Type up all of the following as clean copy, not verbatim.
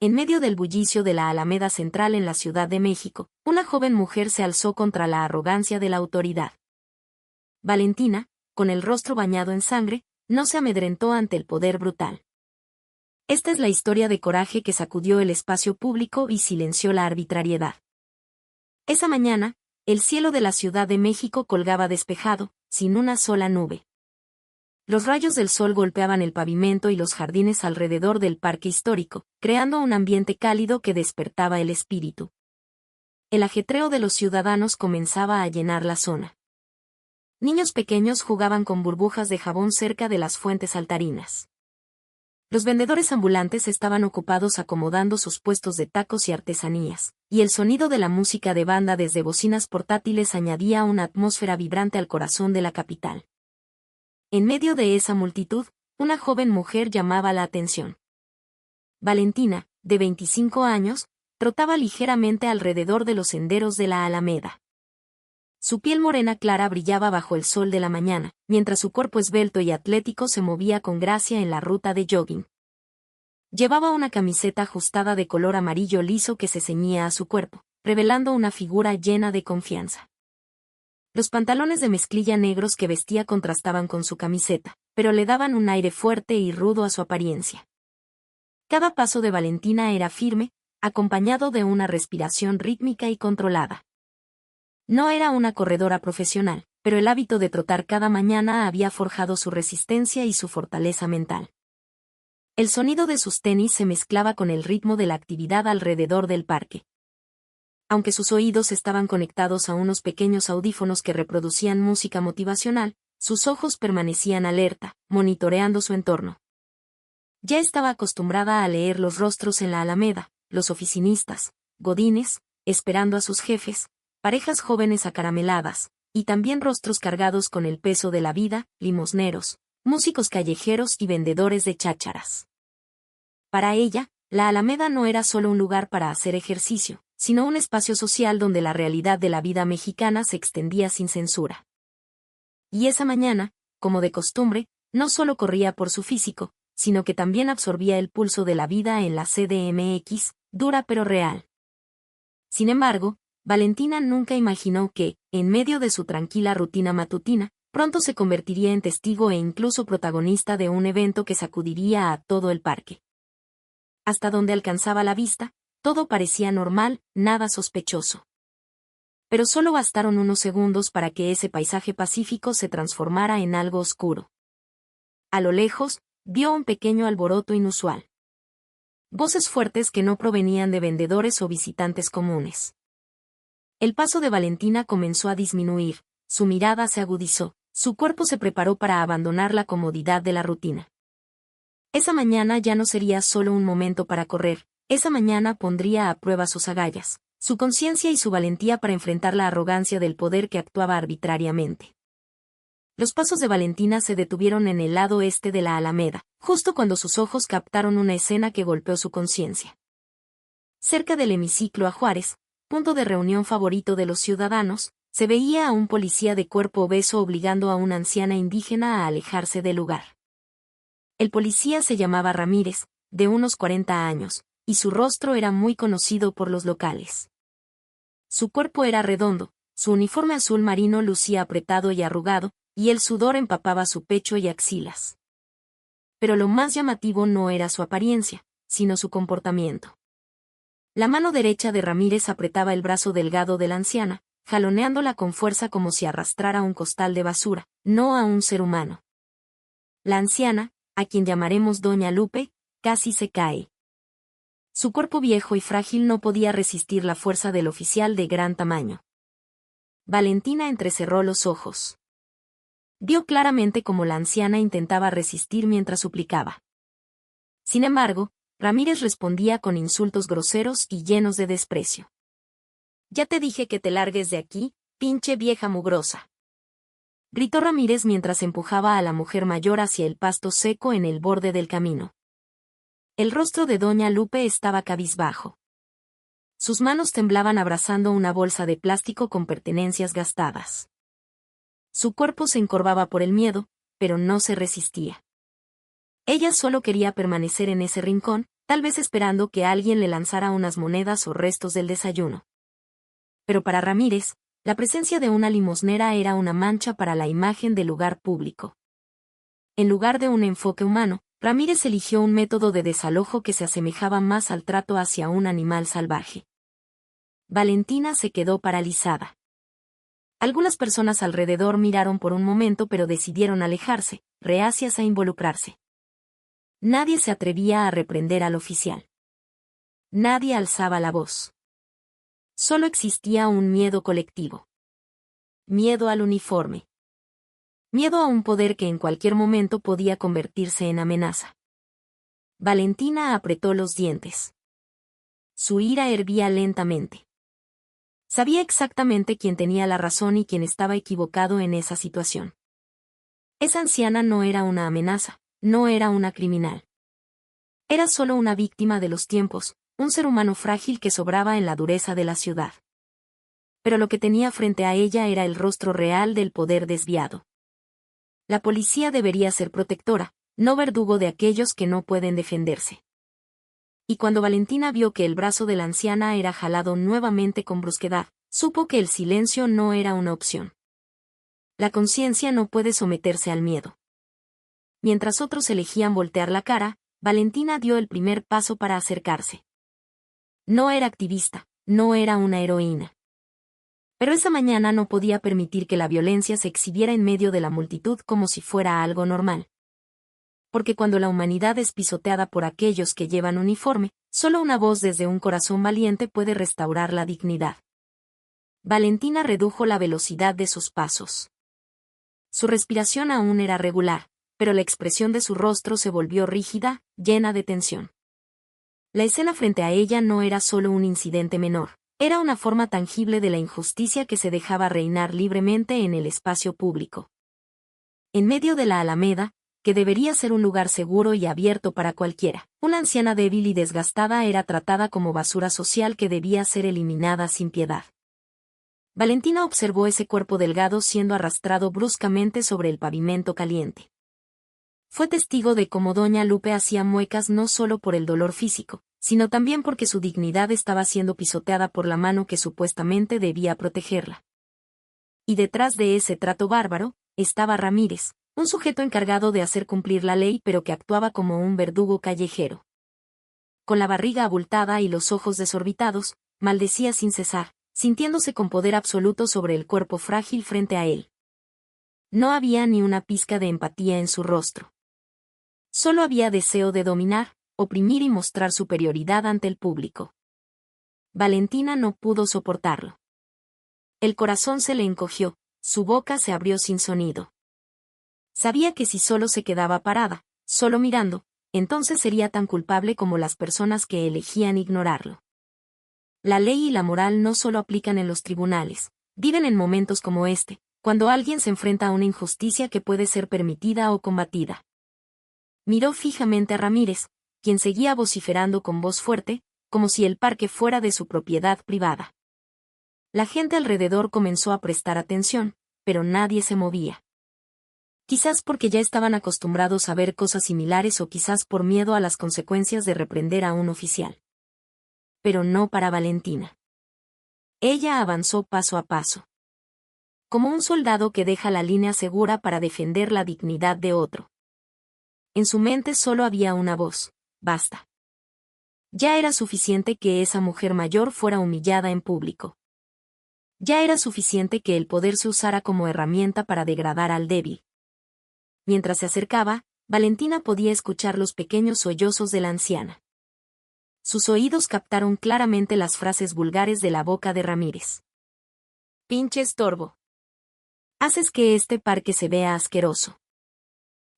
En medio del bullicio de la Alameda Central en la Ciudad de México, una joven mujer se alzó contra la arrogancia de la autoridad. Valentina, con el rostro bañado en sangre, no se amedrentó ante el poder brutal. Esta es la historia de coraje que sacudió el espacio público y silenció la arbitrariedad. Esa mañana, el cielo de la Ciudad de México colgaba despejado, sin una sola nube. Los rayos del sol golpeaban el pavimento y los jardines alrededor del parque histórico, creando un ambiente cálido que despertaba el espíritu. El ajetreo de los ciudadanos comenzaba a llenar la zona. Niños pequeños jugaban con burbujas de jabón cerca de las fuentes saltarinas. Los vendedores ambulantes estaban ocupados acomodando sus puestos de tacos y artesanías, y el sonido de la música de banda desde bocinas portátiles añadía una atmósfera vibrante al corazón de la capital. En medio de esa multitud, una joven mujer llamaba la atención. Valentina, de 25 años, trotaba ligeramente alrededor de los senderos de la Alameda. Su piel morena clara brillaba bajo el sol de la mañana, mientras su cuerpo esbelto y atlético se movía con gracia en la ruta de jogging. Llevaba una camiseta ajustada de color amarillo liso que se ceñía a su cuerpo, revelando una figura llena de confianza. Los pantalones de mezclilla negros que vestía contrastaban con su camiseta, pero le daban un aire fuerte y rudo a su apariencia. Cada paso de Valentina era firme, acompañado de una respiración rítmica y controlada. No era una corredora profesional, pero el hábito de trotar cada mañana había forjado su resistencia y su fortaleza mental. El sonido de sus tenis se mezclaba con el ritmo de la actividad alrededor del parque. Aunque sus oídos estaban conectados a unos pequeños audífonos que reproducían música motivacional, sus ojos permanecían alerta, monitoreando su entorno. Ya estaba acostumbrada a leer los rostros en la Alameda, los oficinistas, godines, esperando a sus jefes, parejas jóvenes acarameladas, y también rostros cargados con el peso de la vida, limosneros, músicos callejeros y vendedores de chácharas. Para ella, la Alameda no era solo un lugar para hacer ejercicio, sino un espacio social donde la realidad de la vida mexicana se extendía sin censura. Y esa mañana, como de costumbre, no solo corría por su físico, sino que también absorbía el pulso de la vida en la CDMX, dura pero real. Sin embargo, Valentina nunca imaginó que, en medio de su tranquila rutina matutina, pronto se convertiría en testigo e incluso protagonista de un evento que sacudiría a todo el parque. Hasta donde alcanzaba la vista, todo parecía normal, nada sospechoso. Pero solo bastaron unos segundos para que ese paisaje pacífico se transformara en algo oscuro. A lo lejos, vio un pequeño alboroto inusual. Voces fuertes que no provenían de vendedores o visitantes comunes. El paso de Valentina comenzó a disminuir, su mirada se agudizó, su cuerpo se preparó para abandonar la comodidad de la rutina. Esa mañana ya no sería solo un momento para correr, esa mañana pondría a prueba sus agallas, su conciencia y su valentía para enfrentar la arrogancia del poder que actuaba arbitrariamente. Los pasos de Valentina se detuvieron en el lado este de la Alameda, justo cuando sus ojos captaron una escena que golpeó su conciencia. Cerca del hemiciclo a Juárez, punto de reunión favorito de los ciudadanos, se veía a un policía de cuerpo obeso obligando a una anciana indígena a alejarse del lugar. El policía se llamaba Ramírez, de unos 40 años, y su rostro era muy conocido por los locales. Su cuerpo era redondo, su uniforme azul marino lucía apretado y arrugado, y el sudor empapaba su pecho y axilas. Pero lo más llamativo no era su apariencia, sino su comportamiento. La mano derecha de Ramírez apretaba el brazo delgado de la anciana, jaloneándola con fuerza como si arrastrara un costal de basura, no a un ser humano. La anciana, a quien llamaremos Doña Lupe, casi se cae. Su cuerpo viejo y frágil no podía resistir la fuerza del oficial de gran tamaño. Valentina entrecerró los ojos. Vio claramente cómo la anciana intentaba resistir mientras suplicaba. Sin embargo, Ramírez respondía con insultos groseros y llenos de desprecio. «Ya te dije que te largues de aquí, pinche vieja mugrosa», gritó Ramírez mientras empujaba a la mujer mayor hacia el pasto seco en el borde del camino. El rostro de Doña Lupe estaba cabizbajo. Sus manos temblaban abrazando una bolsa de plástico con pertenencias gastadas. Su cuerpo se encorvaba por el miedo, pero no se resistía. Ella solo quería permanecer en ese rincón, tal vez esperando que alguien le lanzara unas monedas o restos del desayuno. Pero para Ramírez, la presencia de una limosnera era una mancha para la imagen del lugar público. En lugar de un enfoque humano, Ramírez eligió un método de desalojo que se asemejaba más al trato hacia un animal salvaje. Valentina se quedó paralizada. Algunas personas alrededor miraron por un momento pero decidieron alejarse, reacias a involucrarse. Nadie se atrevía a reprender al oficial. Nadie alzaba la voz. Solo existía un miedo colectivo. Miedo al uniforme. Miedo a un poder que en cualquier momento podía convertirse en amenaza. Valentina apretó los dientes. Su ira hervía lentamente. Sabía exactamente quién tenía la razón y quién estaba equivocado en esa situación. Esa anciana no era una amenaza, no era una criminal. Era solo una víctima de los tiempos, un ser humano frágil que sobraba en la dureza de la ciudad. Pero lo que tenía frente a ella era el rostro real del poder desviado. La policía debería ser protectora, no verdugo de aquellos que no pueden defenderse. Y cuando Valentina vio que el brazo de la anciana era jalado nuevamente con brusquedad, supo que el silencio no era una opción. La conciencia no puede someterse al miedo. Mientras otros elegían voltear la cara, Valentina dio el primer paso para acercarse. No era activista, no era una heroína. Pero esa mañana no podía permitir que la violencia se exhibiera en medio de la multitud como si fuera algo normal. Porque cuando la humanidad es pisoteada por aquellos que llevan uniforme, solo una voz desde un corazón valiente puede restaurar la dignidad. Valentina redujo la velocidad de sus pasos. Su respiración aún era regular, pero la expresión de su rostro se volvió rígida, llena de tensión. La escena frente a ella no era solo un incidente menor. Era una forma tangible de la injusticia que se dejaba reinar libremente en el espacio público. En medio de la Alameda, que debería ser un lugar seguro y abierto para cualquiera, una anciana débil y desgastada era tratada como basura social que debía ser eliminada sin piedad. Valentina observó ese cuerpo delgado siendo arrastrado bruscamente sobre el pavimento caliente. Fue testigo de cómo doña Lupe hacía muecas no solo por el dolor físico, sino también porque su dignidad estaba siendo pisoteada por la mano que supuestamente debía protegerla. Y detrás de ese trato bárbaro, estaba Ramírez, un sujeto encargado de hacer cumplir la ley pero que actuaba como un verdugo callejero. Con la barriga abultada y los ojos desorbitados, maldecía sin cesar, sintiéndose con poder absoluto sobre el cuerpo frágil frente a él. No había ni una pizca de empatía en su rostro. Solo había deseo de dominar, oprimir y mostrar superioridad ante el público. Valentina no pudo soportarlo. El corazón se le encogió, su boca se abrió sin sonido. Sabía que si solo se quedaba parada, solo mirando, entonces sería tan culpable como las personas que elegían ignorarlo. La ley y la moral no solo aplican en los tribunales, viven en momentos como este, cuando alguien se enfrenta a una injusticia que puede ser permitida o combatida. Miró fijamente a Ramírez, quien seguía vociferando con voz fuerte, como si el parque fuera de su propiedad privada. La gente alrededor comenzó a prestar atención, pero nadie se movía. Quizás porque ya estaban acostumbrados a ver cosas similares o quizás por miedo a las consecuencias de reprender a un oficial. Pero no para Valentina. Ella avanzó paso a paso. Como un soldado que deja la línea segura para defender la dignidad de otro. En su mente solo había una voz: basta. Ya era suficiente que esa mujer mayor fuera humillada en público. Ya era suficiente que el poder se usara como herramienta para degradar al débil. Mientras se acercaba, Valentina podía escuchar los pequeños sollozos de la anciana. Sus oídos captaron claramente las frases vulgares de la boca de Ramírez. «Pinche estorbo. Haces que este parque se vea asqueroso».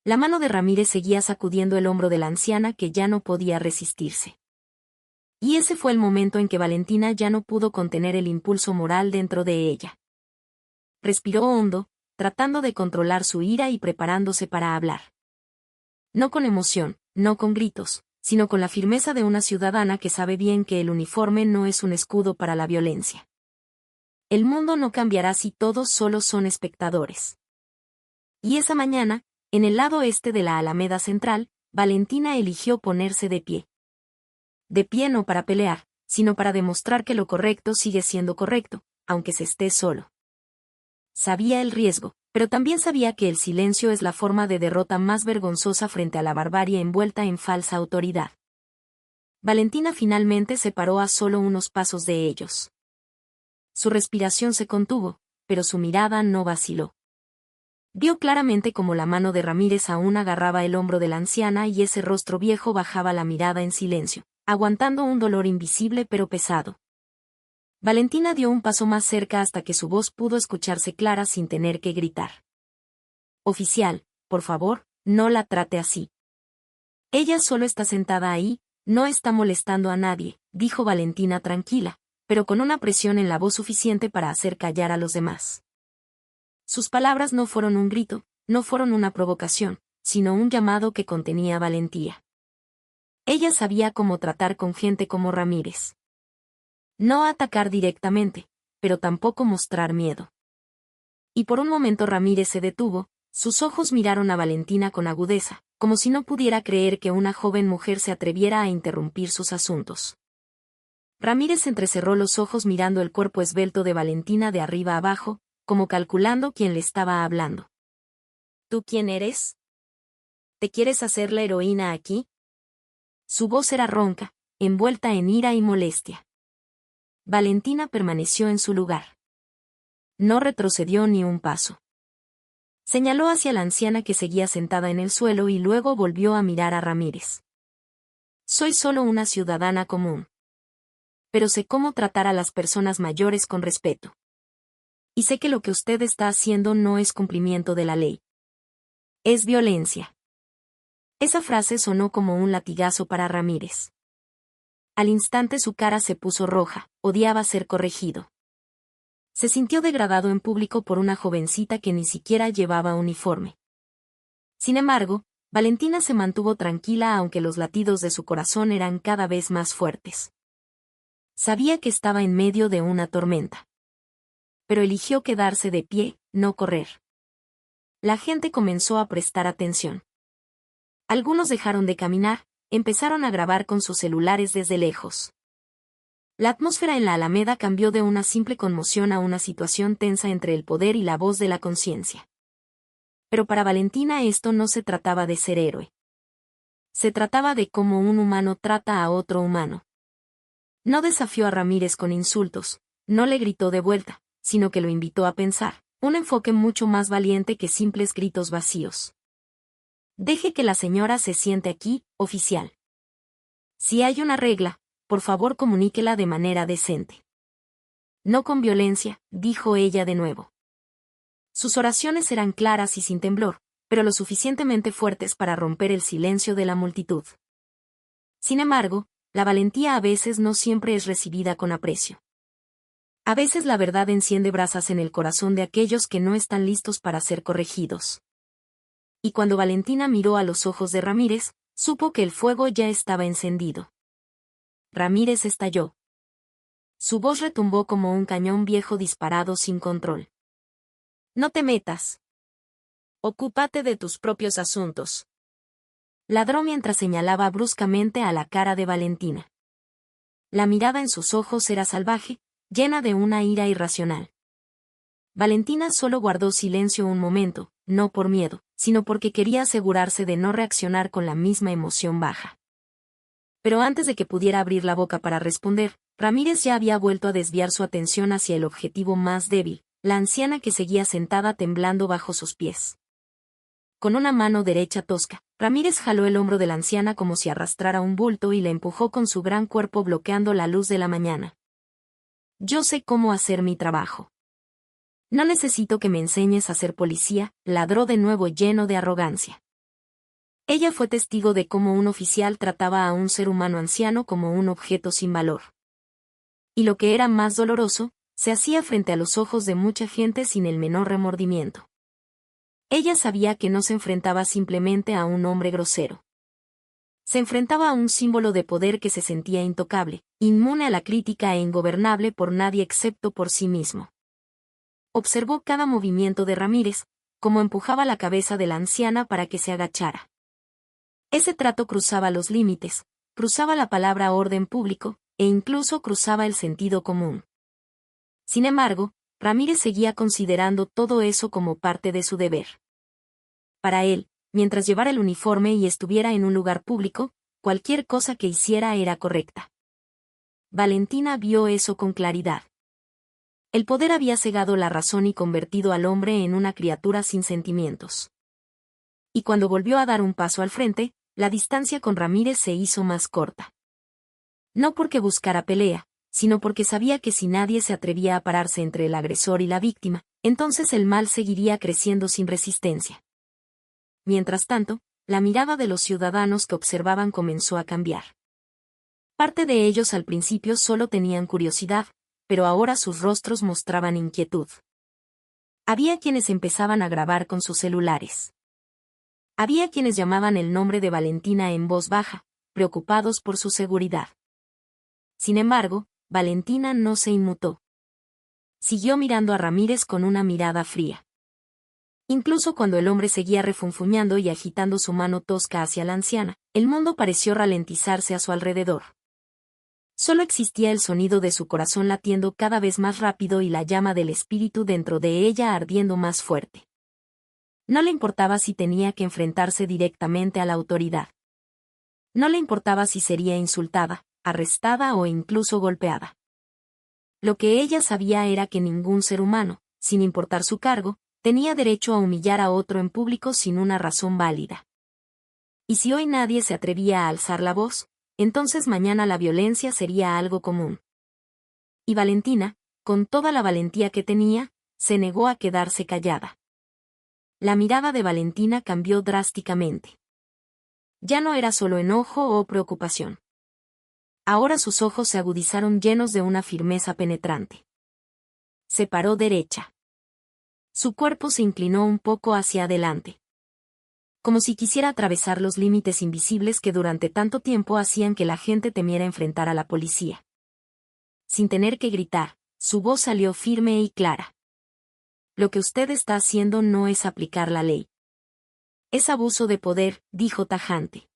La mano de Ramírez seguía sacudiendo el hombro de la anciana que ya no podía resistirse. Y ese fue el momento en que Valentina ya no pudo contener el impulso moral dentro de ella. Respiró hondo, tratando de controlar su ira y preparándose para hablar. No con emoción, no con gritos, sino con la firmeza de una ciudadana que sabe bien que el uniforme no es un escudo para la violencia. El mundo no cambiará si todos solo son espectadores. Y esa mañana, en el lado este de la Alameda Central, Valentina eligió ponerse de pie. de pie no para pelear, sino para demostrar que lo correcto sigue siendo correcto, aunque se esté solo. Sabía el riesgo, pero también sabía que el silencio es la forma de derrota más vergonzosa frente a la barbarie envuelta en falsa autoridad. Valentina finalmente se paró a solo unos pasos de ellos. Su respiración se contuvo, pero su mirada no vaciló. Vio claramente cómo la mano de Ramírez aún agarraba el hombro de la anciana y ese rostro viejo bajaba la mirada en silencio, aguantando un dolor invisible pero pesado. Valentina dio un paso más cerca hasta que su voz pudo escucharse clara sin tener que gritar. «Oficial, por favor, no la trate así. Ella solo está sentada ahí, no está molestando a nadie», dijo Valentina tranquila, pero con una presión en la voz suficiente para hacer callar a los demás. Sus palabras no fueron un grito, no fueron una provocación, sino un llamado que contenía valentía. Ella sabía cómo tratar con gente como Ramírez. No atacar directamente, pero tampoco mostrar miedo. Y por un momento Ramírez se detuvo, sus ojos miraron a Valentina con agudeza, como si no pudiera creer que una joven mujer se atreviera a interrumpir sus asuntos. Ramírez entrecerró los ojos mirando el cuerpo esbelto de Valentina de arriba abajo, como calculando quién le estaba hablando. ¿Tú quién eres? ¿Te quieres hacer la heroína aquí? Su voz era ronca, envuelta en ira y molestia. Valentina permaneció en su lugar. No retrocedió ni un paso. Señaló hacia la anciana que seguía sentada en el suelo y luego volvió a mirar a Ramírez. Soy solo una ciudadana común. Pero sé cómo tratar a las personas mayores con respeto. Y sé que lo que usted está haciendo no es cumplimiento de la ley. Es violencia. Esa frase sonó como un latigazo para Ramírez. Al instante su cara se puso roja, odiaba ser corregido. Se sintió degradado en público por una jovencita que ni siquiera llevaba uniforme. Sin embargo, Valentina se mantuvo tranquila aunque los latidos de su corazón eran cada vez más fuertes. Sabía que estaba en medio de una tormenta. Pero eligió quedarse de pie, no correr. La gente comenzó a prestar atención. Algunos dejaron de caminar, empezaron a grabar con sus celulares desde lejos. La atmósfera en la Alameda cambió de una simple conmoción a una situación tensa entre el poder y la voz de la conciencia. Pero para Valentina esto no se trataba de ser héroe. Se trataba de cómo un humano trata a otro humano. No desafió a Ramírez con insultos, no le gritó de vuelta, sino que lo invitó a pensar, un enfoque mucho más valiente que simples gritos vacíos. Deje que la señora se siente aquí, oficial. Si hay una regla, por favor comuníquela de manera decente. No con violencia, dijo ella de nuevo. Sus oraciones eran claras y sin temblor, pero lo suficientemente fuertes para romper el silencio de la multitud. Sin embargo, la valentía a veces no siempre es recibida con aprecio. A veces la verdad enciende brasas en el corazón de aquellos que no están listos para ser corregidos. Y cuando Valentina miró a los ojos de Ramírez, supo que el fuego ya estaba encendido. Ramírez estalló. Su voz retumbó como un cañón viejo disparado sin control. No te metas. Ocúpate de tus propios asuntos. Ladró mientras señalaba bruscamente a la cara de Valentina. La mirada en sus ojos era salvaje, llena de una ira irracional. Valentina solo guardó silencio un momento, no por miedo, sino porque quería asegurarse de no reaccionar con la misma emoción baja. Pero antes de que pudiera abrir la boca para responder, Ramírez ya había vuelto a desviar su atención hacia el objetivo más débil, la anciana que seguía sentada temblando bajo sus pies. Con una mano derecha tosca, Ramírez jaló el hombro de la anciana como si arrastrara un bulto y la empujó con su gran cuerpo bloqueando la luz de la mañana. Yo sé cómo hacer mi trabajo. No necesito que me enseñes a ser policía, ladró de nuevo lleno de arrogancia. Ella fue testigo de cómo un oficial trataba a un ser humano anciano como un objeto sin valor. Y lo que era más doloroso, se hacía frente a los ojos de mucha gente sin el menor remordimiento. Ella sabía que no se enfrentaba simplemente a un hombre grosero. Se enfrentaba a un símbolo de poder que se sentía intocable, inmune a la crítica e ingobernable por nadie excepto por sí mismo. Observó cada movimiento de Ramírez, como empujaba la cabeza de la anciana para que se agachara. Ese trato cruzaba los límites, cruzaba la palabra orden público, e incluso cruzaba el sentido común. Sin embargo, Ramírez seguía considerando todo eso como parte de su deber. Para él, mientras llevara el uniforme y estuviera en un lugar público, cualquier cosa que hiciera era correcta. Valentina vio eso con claridad. El poder había cegado la razón y convertido al hombre en una criatura sin sentimientos. Y cuando volvió a dar un paso al frente, la distancia con Ramírez se hizo más corta. No porque buscara pelea, sino porque sabía que si nadie se atrevía a pararse entre el agresor y la víctima, entonces el mal seguiría creciendo sin resistencia. Mientras tanto, la mirada de los ciudadanos que observaban comenzó a cambiar. Parte de ellos al principio solo tenían curiosidad, pero ahora sus rostros mostraban inquietud. Había quienes empezaban a grabar con sus celulares. Había quienes llamaban el nombre de Valentina en voz baja, preocupados por su seguridad. Sin embargo, Valentina no se inmutó. Siguió mirando a Ramírez con una mirada fría. Incluso cuando el hombre seguía refunfuñando y agitando su mano tosca hacia la anciana, el mundo pareció ralentizarse a su alrededor. Solo existía el sonido de su corazón latiendo cada vez más rápido y la llama del espíritu dentro de ella ardiendo más fuerte. No le importaba si tenía que enfrentarse directamente a la autoridad. No le importaba si sería insultada, arrestada o incluso golpeada. Lo que ella sabía era que ningún ser humano, sin importar su cargo, tenía derecho a humillar a otro en público sin una razón válida. Y si hoy nadie se atrevía a alzar la voz, entonces mañana la violencia sería algo común. Y Valentina, con toda la valentía que tenía, se negó a quedarse callada. La mirada de Valentina cambió drásticamente. Ya no era solo enojo o preocupación. Ahora sus ojos se agudizaron llenos de una firmeza penetrante. Se paró derecha. Su cuerpo se inclinó un poco hacia adelante. Como si quisiera atravesar los límites invisibles que durante tanto tiempo hacían que la gente temiera enfrentar a la policía. Sin tener que gritar, su voz salió firme y clara. Lo que usted está haciendo no es aplicar la ley. Es abuso de poder, dijo tajante.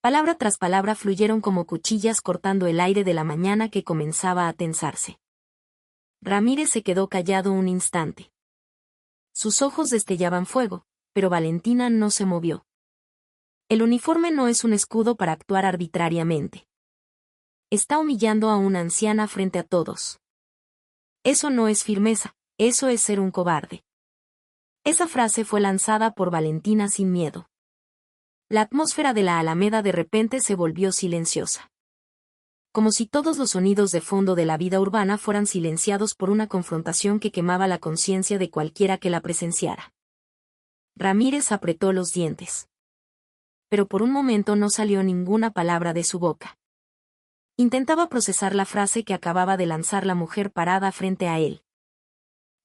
Palabra tras palabra fluyeron como cuchillas cortando el aire de la mañana que comenzaba a tensarse. Ramírez se quedó callado un instante. Sus ojos destellaban fuego, pero Valentina no se movió. El uniforme no es un escudo para actuar arbitrariamente. Está humillando a una anciana frente a todos. Eso no es firmeza, eso es ser un cobarde. Esa frase fue lanzada por Valentina sin miedo. La atmósfera de la Alameda de repente se volvió silenciosa. Como si todos los sonidos de fondo de la vida urbana fueran silenciados por una confrontación que quemaba la conciencia de cualquiera que la presenciara. Ramírez apretó los dientes. Pero por un momento no salió ninguna palabra de su boca. Intentaba procesar la frase que acababa de lanzar la mujer parada frente a él.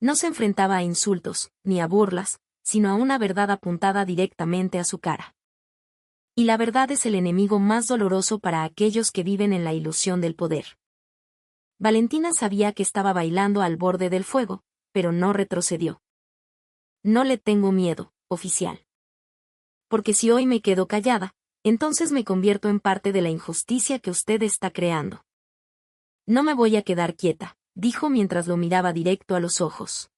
No se enfrentaba a insultos, ni a burlas, sino a una verdad apuntada directamente a su cara. Y la verdad es el enemigo más doloroso para aquellos que viven en la ilusión del poder. Valentina sabía que estaba bailando al borde del fuego, pero no retrocedió. No le tengo miedo, oficial. Porque si hoy me quedo callada, entonces me convierto en parte de la injusticia que usted está creando. No me voy a quedar quieta, dijo mientras lo miraba directo a los ojos.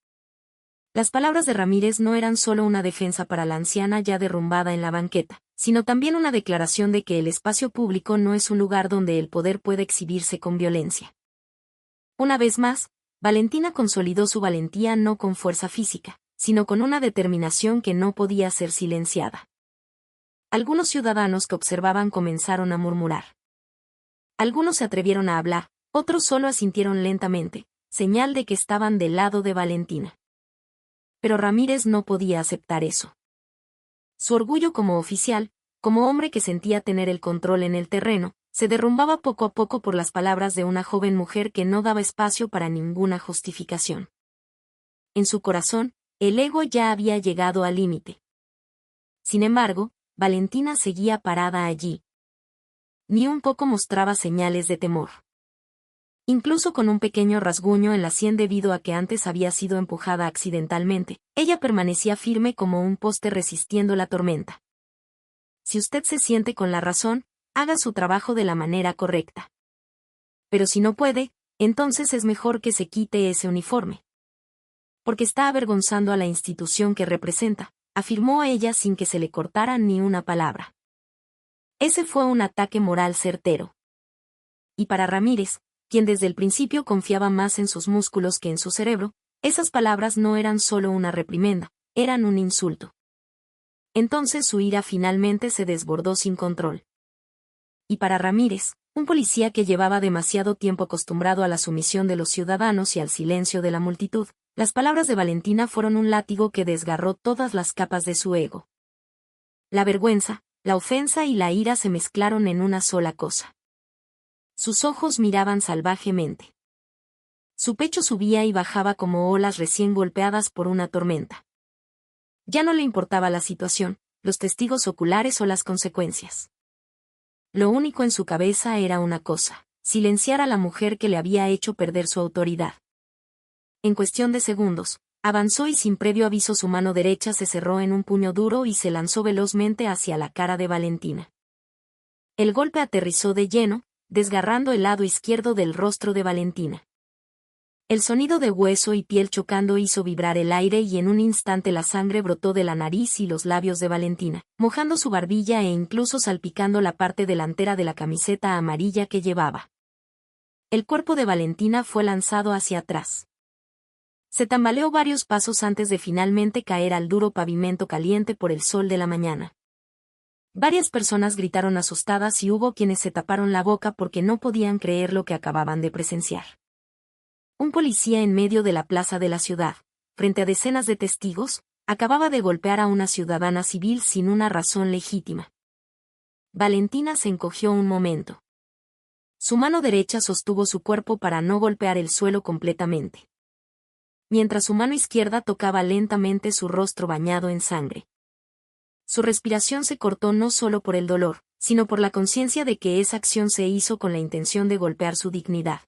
Las palabras de Ramírez no eran solo una defensa para la anciana ya derrumbada en la banqueta, sino también una declaración de que el espacio público no es un lugar donde el poder puede exhibirse con violencia. Una vez más, Valentina consolidó su valentía no con fuerza física, sino con una determinación que no podía ser silenciada. Algunos ciudadanos que observaban comenzaron a murmurar. Algunos se atrevieron a hablar, otros solo asintieron lentamente, señal de que estaban del lado de Valentina. Pero Ramírez no podía aceptar eso. Su orgullo como oficial, como hombre que sentía tener el control en el terreno, se derrumbaba poco a poco por las palabras de una joven mujer que no daba espacio para ninguna justificación. En su corazón, el ego ya había llegado al límite. Sin embargo, Valentina seguía parada allí. Ni un poco mostraba señales de temor. Incluso con un pequeño rasguño en la sien debido a que antes había sido empujada accidentalmente, ella permanecía firme como un poste resistiendo la tormenta. Si usted se siente con la razón, haga su trabajo de la manera correcta. Pero si no puede, entonces es mejor que se quite ese uniforme. Porque está avergonzando a la institución que representa, afirmó ella sin que se le cortara ni una palabra. Ese fue un ataque moral certero. Y para Ramírez, quien desde el principio confiaba más en sus músculos que en su cerebro, esas palabras no eran solo una reprimenda, eran un insulto. Entonces su ira finalmente se desbordó sin control. Y para Ramírez, un policía que llevaba demasiado tiempo acostumbrado a la sumisión de los ciudadanos y al silencio de la multitud, las palabras de Valentina fueron un látigo que desgarró todas las capas de su ego. La vergüenza, la ofensa y la ira se mezclaron en una sola cosa. Sus ojos miraban salvajemente. Su pecho subía y bajaba como olas recién golpeadas por una tormenta. Ya no le importaba la situación, los testigos oculares o las consecuencias. Lo único en su cabeza era una cosa: silenciar a la mujer que le había hecho perder su autoridad. En cuestión de segundos, avanzó y sin previo aviso su mano derecha se cerró en un puño duro y se lanzó velozmente hacia la cara de Valentina. El golpe aterrizó de lleno, desgarrando el lado izquierdo del rostro de Valentina. El sonido de hueso y piel chocando hizo vibrar el aire y en un instante la sangre brotó de la nariz y los labios de Valentina, mojando su barbilla e incluso salpicando la parte delantera de la camiseta amarilla que llevaba. El cuerpo de Valentina fue lanzado hacia atrás. Se tambaleó varios pasos antes de finalmente caer al duro pavimento caliente por el sol de la mañana. Varias personas gritaron asustadas y hubo quienes se taparon la boca porque no podían creer lo que acababan de presenciar. Un policía en medio de la plaza de la ciudad, frente a decenas de testigos, acababa de golpear a una ciudadana civil sin una razón legítima. Valentina se encogió un momento. Su mano derecha sostuvo su cuerpo para no golpear el suelo completamente, mientras su mano izquierda tocaba lentamente su rostro bañado en sangre. Su respiración se cortó no solo por el dolor, sino por la conciencia de que esa acción se hizo con la intención de golpear su dignidad.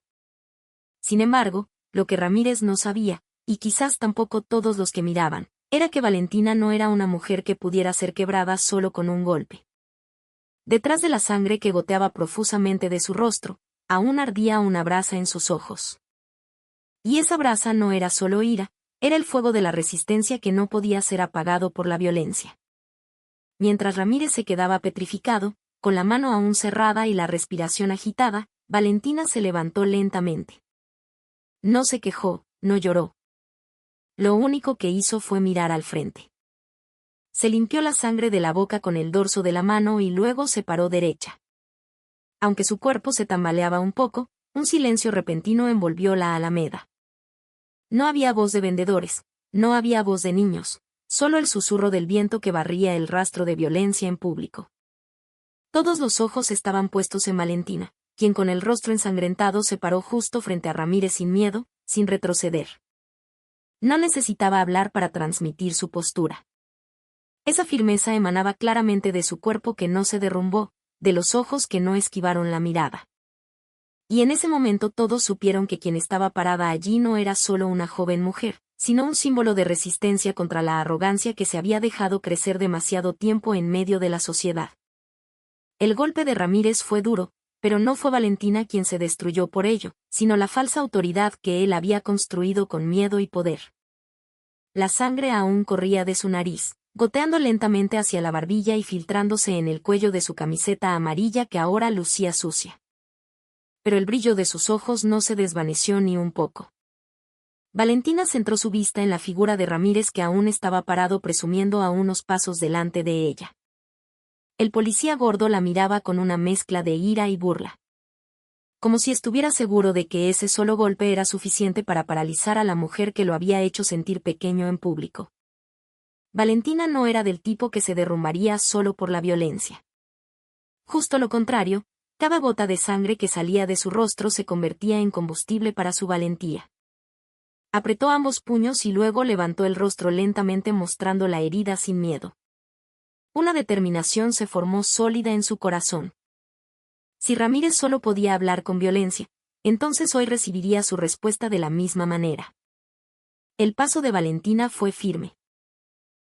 Sin embargo, lo que Ramírez no sabía, y quizás tampoco todos los que miraban, era que Valentina no era una mujer que pudiera ser quebrada solo con un golpe. Detrás de la sangre que goteaba profusamente de su rostro, aún ardía una brasa en sus ojos. Y esa brasa no era solo ira, era el fuego de la resistencia que no podía ser apagado por la violencia. Mientras Ramírez se quedaba petrificado, con la mano aún cerrada y la respiración agitada, Valentina se levantó lentamente. No se quejó, no lloró. Lo único que hizo fue mirar al frente. Se limpió la sangre de la boca con el dorso de la mano y luego se paró derecha. Aunque su cuerpo se tambaleaba un poco, un silencio repentino envolvió la alameda. No había voz de vendedores, no había voz de niños, solo el susurro del viento que barría el rastro de violencia en público. Todos los ojos estaban puestos en Valentina, quien con el rostro ensangrentado se paró justo frente a Ramírez sin miedo, sin retroceder. No necesitaba hablar para transmitir su postura. Esa firmeza emanaba claramente de su cuerpo que no se derrumbó, de los ojos que no esquivaron la mirada. Y en ese momento todos supieron que quien estaba parada allí no era solo una joven mujer, sino un símbolo de resistencia contra la arrogancia que se había dejado crecer demasiado tiempo en medio de la sociedad. El golpe de Ramírez fue duro, pero no fue Valentina quien se destruyó por ello, sino la falsa autoridad que él había construido con miedo y poder. La sangre aún corría de su nariz, goteando lentamente hacia la barbilla y filtrándose en el cuello de su camiseta amarilla que ahora lucía sucia. Pero el brillo de sus ojos no se desvaneció ni un poco. Valentina centró su vista en la figura de Ramírez que aún estaba parado presumiendo a unos pasos delante de ella. El policía gordo la miraba con una mezcla de ira y burla. Como si estuviera seguro de que ese solo golpe era suficiente para paralizar a la mujer que lo había hecho sentir pequeño en público. Valentina no era del tipo que se derrumbaría solo por la violencia. Justo lo contrario, cada gota de sangre que salía de su rostro se convertía en combustible para su valentía. Apretó ambos puños y luego levantó el rostro lentamente mostrando la herida sin miedo. Una determinación se formó sólida en su corazón. Si Ramírez solo podía hablar con violencia, entonces hoy recibiría su respuesta de la misma manera. El paso de Valentina fue firme.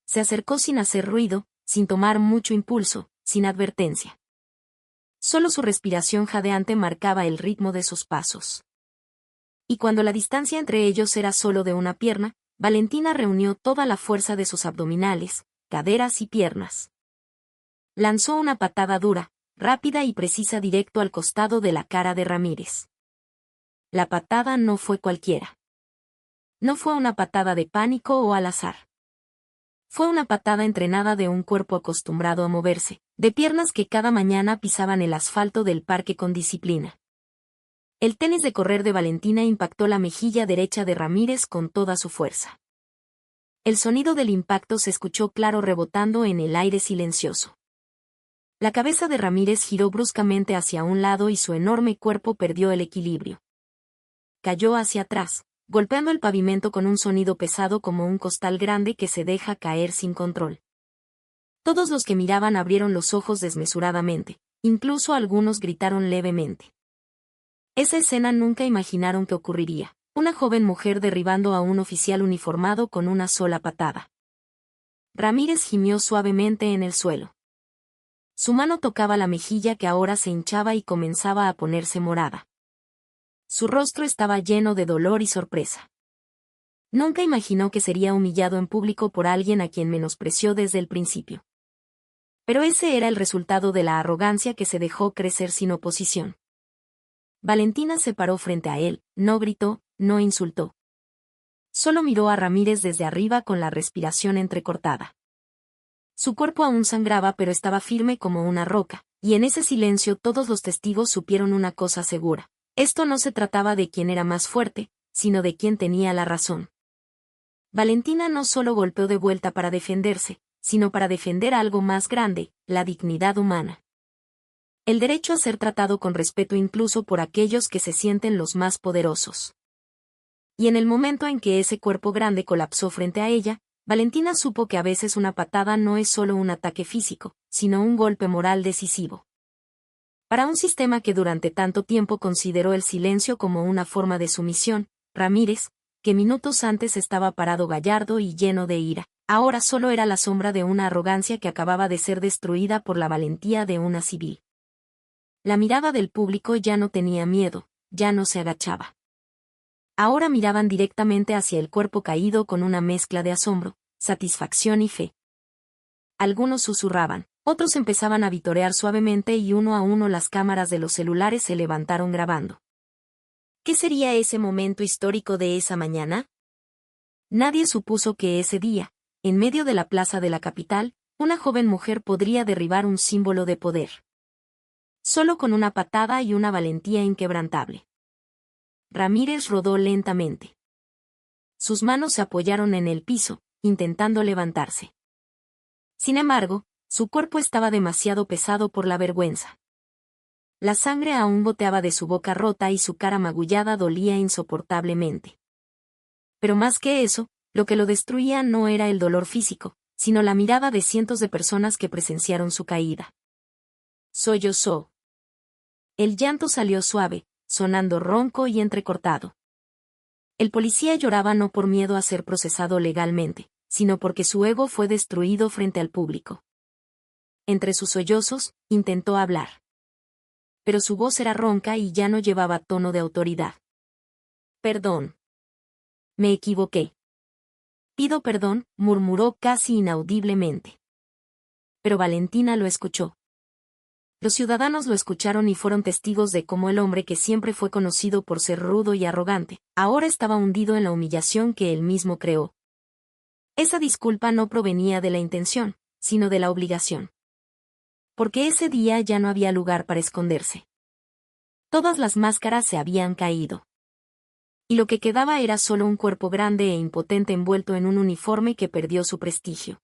Se acercó sin hacer ruido, sin tomar mucho impulso, sin advertencia. Solo su respiración jadeante marcaba el ritmo de sus pasos. Y cuando la distancia entre ellos era solo de una pierna, Valentina reunió toda la fuerza de sus abdominales, caderas y piernas. Lanzó una patada dura, rápida y precisa directo al costado de la cara de Ramírez. La patada no fue cualquiera. No fue una patada de pánico o al azar. Fue una patada entrenada de un cuerpo acostumbrado a moverse, de piernas que cada mañana pisaban el asfalto del parque con disciplina. El tenis de correr de Valentina impactó la mejilla derecha de Ramírez con toda su fuerza. El sonido del impacto se escuchó claro rebotando en el aire silencioso. La cabeza de Ramírez giró bruscamente hacia un lado y su enorme cuerpo perdió el equilibrio. Cayó hacia atrás, golpeando el pavimento con un sonido pesado como un costal grande que se deja caer sin control. Todos los que miraban abrieron los ojos desmesuradamente, incluso algunos gritaron levemente. Esa escena nunca imaginaron que ocurriría, una joven mujer derribando a un oficial uniformado con una sola patada. Ramírez gimió suavemente en el suelo. Su mano tocaba la mejilla que ahora se hinchaba y comenzaba a ponerse morada. Su rostro estaba lleno de dolor y sorpresa. Nunca imaginó que sería humillado en público por alguien a quien menospreció desde el principio. Pero ese era el resultado de la arrogancia que se dejó crecer sin oposición. Valentina se paró frente a él, no gritó, no insultó. Solo miró a Ramírez desde arriba con la respiración entrecortada. Su cuerpo aún sangraba pero estaba firme como una roca, y en ese silencio todos los testigos supieron una cosa segura. Esto no se trataba de quién era más fuerte, sino de quién tenía la razón. Valentina no solo golpeó de vuelta para defenderse, sino para defender algo más grande, la dignidad humana. El derecho a ser tratado con respeto incluso por aquellos que se sienten los más poderosos. Y en el momento en que ese cuerpo grande colapsó frente a ella, Valentina supo que a veces una patada no es solo un ataque físico, sino un golpe moral decisivo. Para un sistema que durante tanto tiempo consideró el silencio como una forma de sumisión, Ramírez, que minutos antes estaba parado gallardo y lleno de ira, ahora solo era la sombra de una arrogancia que acababa de ser destruida por la valentía de una civil. La mirada del público ya no tenía miedo, ya no se agachaba. Ahora miraban directamente hacia el cuerpo caído con una mezcla de asombro, satisfacción y fe. Algunos susurraban, otros empezaban a vitorear suavemente y uno a uno las cámaras de los celulares se levantaron grabando. ¿Qué sería ese momento histórico de esa mañana? Nadie supuso que ese día, en medio de la plaza de la capital, una joven mujer podría derribar un símbolo de poder. Solo con una patada y una valentía inquebrantable. Ramírez rodó lentamente. Sus manos se apoyaron en el piso, intentando levantarse. Sin embargo, su cuerpo estaba demasiado pesado por la vergüenza. La sangre aún goteaba de su boca rota y su cara magullada dolía insoportablemente. Pero más que eso, lo que lo destruía no era el dolor físico, sino la mirada de cientos de personas que presenciaron su caída. Sollozó. El llanto salió suave, sonando ronco y entrecortado. El policía lloraba no por miedo a ser procesado legalmente, sino porque su ego fue destruido frente al público. Entre sus sollozos, intentó hablar. Pero su voz era ronca y ya no llevaba tono de autoridad. Perdón. Me equivoqué. Pido perdón, murmuró casi inaudiblemente. Pero Valentina lo escuchó. Los ciudadanos lo escucharon y fueron testigos de cómo el hombre que siempre fue conocido por ser rudo y arrogante, ahora estaba hundido en la humillación que él mismo creó. Esa disculpa no provenía de la intención, sino de la obligación. Porque ese día ya no había lugar para esconderse. Todas las máscaras se habían caído. Y lo que quedaba era solo un cuerpo grande e impotente envuelto en un uniforme que perdió su prestigio.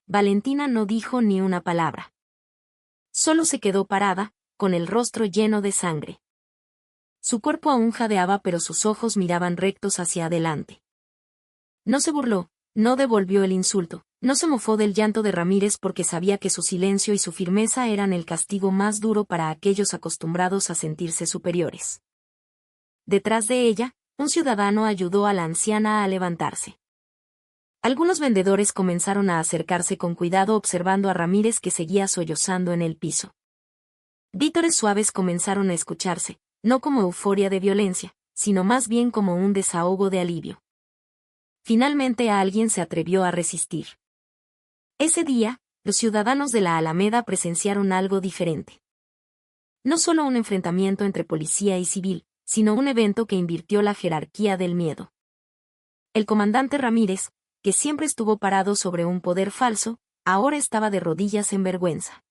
Valentina no dijo ni una palabra. Solo se quedó parada, con el rostro lleno de sangre. Su cuerpo aún jadeaba pero sus ojos miraban rectos hacia adelante. No se burló, no devolvió el insulto, no se mofó del llanto de Ramírez porque sabía que su silencio y su firmeza eran el castigo más duro para aquellos acostumbrados a sentirse superiores. Detrás de ella, un ciudadano ayudó a la anciana a levantarse. Algunos vendedores comenzaron a acercarse con cuidado observando a Ramírez que seguía sollozando en el piso. Vítores suaves comenzaron a escucharse, no como euforia de violencia, sino más bien como un desahogo de alivio. Finalmente alguien se atrevió a resistir. Ese día, los ciudadanos de la Alameda presenciaron algo diferente. No solo un enfrentamiento entre policía y civil, sino un evento que invirtió la jerarquía del miedo. El comandante Ramírez, que siempre estuvo parado sobre un poder falso, ahora estaba de rodillas en vergüenza.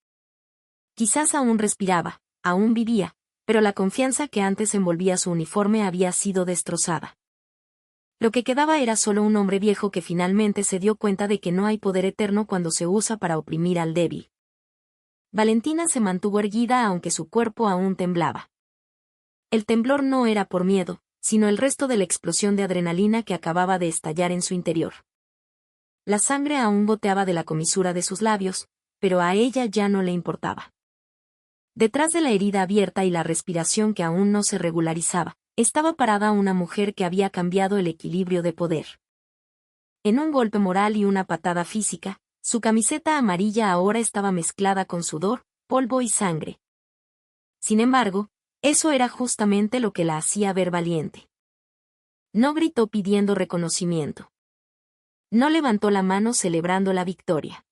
Quizás aún respiraba, aún vivía, pero la confianza que antes envolvía su uniforme había sido destrozada. Lo que quedaba era solo un hombre viejo que finalmente se dio cuenta de que no hay poder eterno cuando se usa para oprimir al débil. Valentina se mantuvo erguida aunque su cuerpo aún temblaba. El temblor no era por miedo, sino el resto de la explosión de adrenalina que acababa de estallar en su interior. La sangre aún goteaba de la comisura de sus labios, pero a ella ya no le importaba. Detrás de la herida abierta y la respiración que aún no se regularizaba, estaba parada una mujer que había cambiado el equilibrio de poder. En un golpe moral y una patada física, su camiseta amarilla ahora estaba mezclada con sudor, polvo y sangre. Sin embargo, eso era justamente lo que la hacía ver valiente. No gritó pidiendo reconocimiento. No levantó la mano celebrando la victoria.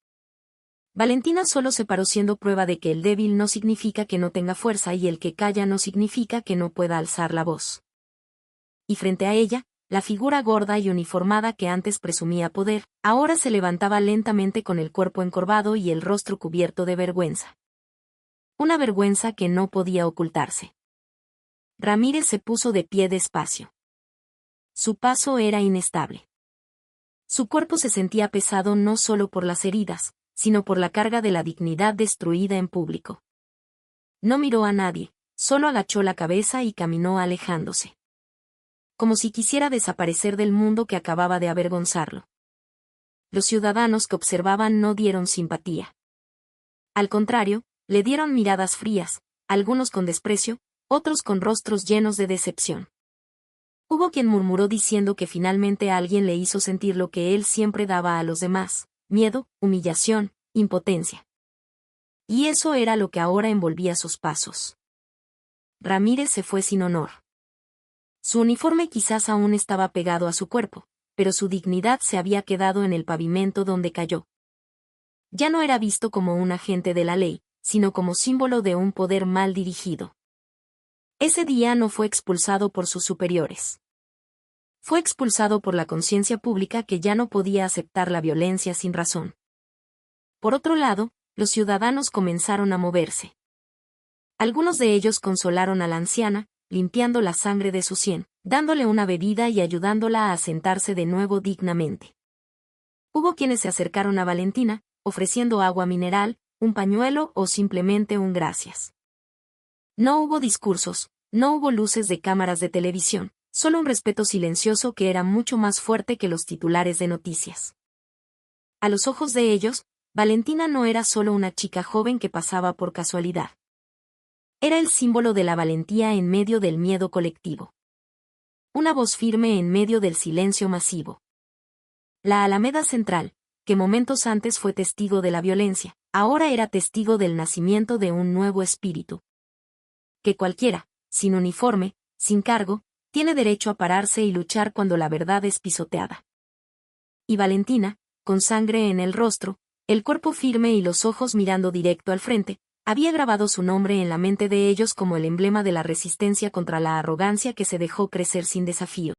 Valentina solo se paró siendo prueba de que el débil no significa que no tenga fuerza y el que calla no significa que no pueda alzar la voz. Y frente a ella, la figura gorda y uniformada que antes presumía poder, ahora se levantaba lentamente con el cuerpo encorvado y el rostro cubierto de vergüenza. Una vergüenza que no podía ocultarse. Ramírez se puso de pie despacio. Su paso era inestable. Su cuerpo se sentía pesado no solo por las heridas, sino por la carga de la dignidad destruida en público. No miró a nadie, solo agachó la cabeza y caminó alejándose. Como si quisiera desaparecer del mundo que acababa de avergonzarlo. Los ciudadanos que observaban no dieron simpatía. Al contrario, le dieron miradas frías, algunos con desprecio, otros con rostros llenos de decepción. Hubo quien murmuró diciendo que finalmente alguien le hizo sentir lo que él siempre daba a los demás: miedo, humillación, impotencia. Y eso era lo que ahora envolvía sus pasos. Ramírez se fue sin honor. Su uniforme quizás aún estaba pegado a su cuerpo, pero su dignidad se había quedado en el pavimento donde cayó. Ya no era visto como un agente de la ley, sino como símbolo de un poder mal dirigido. Ese día no fue expulsado por sus superiores. Fue expulsado por la conciencia pública que ya no podía aceptar la violencia sin razón. Por otro lado, los ciudadanos comenzaron a moverse. Algunos de ellos consolaron a la anciana, limpiando la sangre de su sien, dándole una bebida y ayudándola a sentarse de nuevo dignamente. Hubo quienes se acercaron a Valentina, ofreciendo agua mineral, un pañuelo o simplemente un gracias. No hubo discursos, no hubo luces de cámaras de televisión, solo un respeto silencioso que era mucho más fuerte que los titulares de noticias. A los ojos de ellos, Valentina no era solo una chica joven que pasaba por casualidad. Era el símbolo de la valentía en medio del miedo colectivo. Una voz firme en medio del silencio masivo. La Alameda Central, que momentos antes fue testigo de la violencia, ahora era testigo del nacimiento de un nuevo espíritu. Que cualquiera, sin uniforme, sin cargo, tiene derecho a pararse y luchar cuando la verdad es pisoteada. Y Valentina, con sangre en el rostro, el cuerpo firme y los ojos mirando directo al frente, había grabado su nombre en la mente de ellos como el emblema de la resistencia contra la arrogancia que se dejó crecer sin desafío.